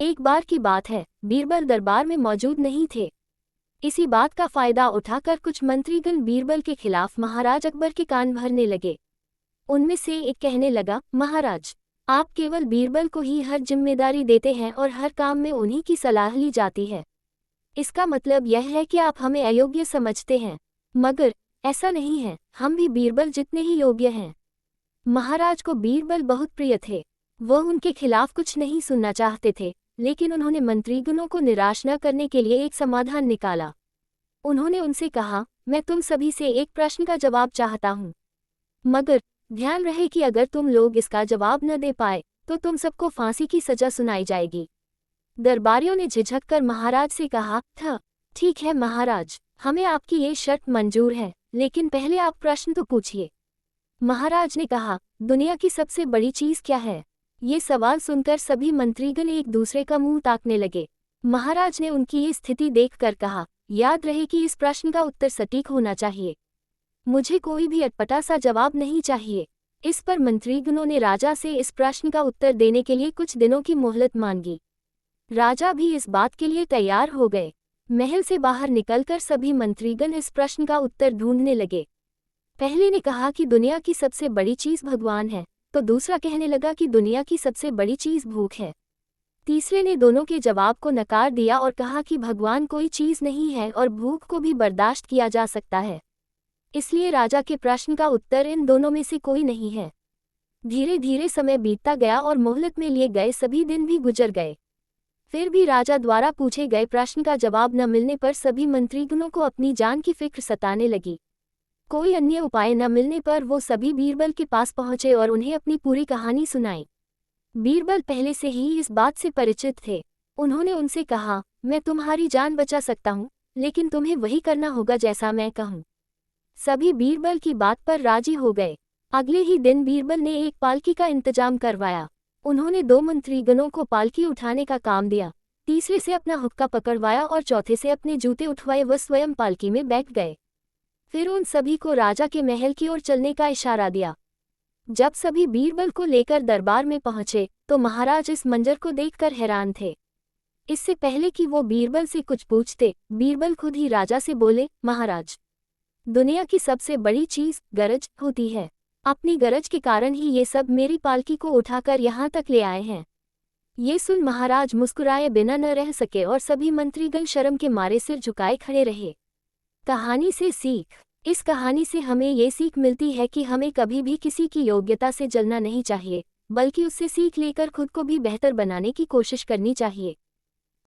एक बार की बात है, बीरबल दरबार में मौजूद नहीं थे। इसी बात का फायदा उठाकर कुछ मंत्रीगण बीरबल के खिलाफ महाराज अकबर के कान भरने लगे। उनमें से एक कहने लगा, महाराज, आप केवल बीरबल को ही हर जिम्मेदारी देते हैं और हर काम में उन्हीं की सलाह ली जाती है। इसका मतलब यह है कि आप हमें अयोग्य समझते हैं। मगर ऐसा नहीं है, हम भी बीरबल जितने ही योग्य हैं। महाराज को बीरबल बहुत प्रिय थे। वह उनके खिलाफ कुछ नहीं सुनना चाहते थे, लेकिन उन्होंने मंत्रीगणों को निराश न करने के लिए एक समाधान निकाला। उन्होंने उनसे कहा, मैं तुम सभी से एक प्रश्न का जवाब चाहता हूँ, मगर ध्यान रहे कि अगर तुम लोग इसका जवाब न दे पाए तो तुम सबको फांसी की सजा सुनाई जाएगी। दरबारियों ने झिझक कर महाराज से कहा था, ठीक है महाराज, हमें आपकी ये शर्त मंजूर है, लेकिन पहले आप प्रश्न तो पूछिए। महाराज ने कहा, दुनिया की सबसे बड़ी चीज क्या है? ये सवाल सुनकर सभी मंत्रीगण एक दूसरे का मुंह ताकने लगे। महाराज ने उनकी ये स्थिति देखकर कहा, याद रहे कि इस प्रश्न का उत्तर सटीक होना चाहिए। मुझे कोई भी अटपटा सा जवाब नहीं चाहिए। इस पर मंत्रीगणों ने राजा से इस प्रश्न का उत्तर देने के लिए कुछ दिनों की मोहलत मांगी। राजा भी इस बात के लिए तैयार हो गए। महल से बाहर निकलकर सभी मंत्रीगण इस प्रश्न का उत्तर ढूंढने लगे। पहले ने कहा कि दुनिया की सबसे बड़ी चीज भगवान है, तो दूसरा कहने लगा कि दुनिया की सबसे बड़ी चीज भूख है। तीसरे ने दोनों के जवाब को नकार दिया और कहा कि भगवान कोई चीज नहीं है और भूख को भी बर्दाश्त किया जा सकता है। इसलिए राजा के प्रश्न का उत्तर इन दोनों में से कोई नहीं है। धीरे धीरे समय बीतता गया और मोहलत में लिए गए सभी दिन भी गुजर गए। फिर भी राजा द्वारा पूछे गए प्रश्न का जवाब न मिलने पर सभी मंत्रीगणों को अपनी जान की फिक्र सताने लगी। कोई अन्य उपाय न मिलने पर वो सभी बीरबल के पास पहुंचे और उन्हें अपनी पूरी कहानी सुनाई। बीरबल पहले से ही इस बात से परिचित थे। उन्होंने उनसे कहा, मैं तुम्हारी जान बचा सकता हूँ, लेकिन तुम्हें वही करना होगा जैसा मैं कहूँ। सभी बीरबल की बात पर राजी हो गए। अगले ही दिन बीरबल ने एक पालकी का इंतजाम करवाया। उन्होंने 2 मंत्रीगणों को पालकी उठाने का काम दिया, तीसरे से अपना हुक्का पकड़वाया और चौथे से अपने जूते उठवाए वह स्वयं पालकी में बैठ गए। फिर उन सभी को राजा के महल की ओर चलने का इशारा दिया। जब सभी बीरबल को लेकर दरबार में पहुंचे तो महाराज इस मंजर को देखकर हैरान थे। इससे पहले कि वो बीरबल से कुछ पूछते, बीरबल खुद ही राजा से बोले, महाराज, दुनिया की सबसे बड़ी चीज गरज होती है। अपनी गरज के कारण ही ये सब मेरी पालकी को उठाकर यहाँ तक ले आए हैं। ये सुन महाराज मुस्कुराए बिना न रह सके और सभी मंत्रीगण शर्म के मारे सिर झुकाए खड़े रहे। कहानी से सीख। इस कहानी से हमें ये सीख मिलती है कि हमें कभी भी किसी की योग्यता से जलना नहीं चाहिए, बल्कि उससे सीख लेकर खुद को भी बेहतर बनाने की कोशिश करनी चाहिए।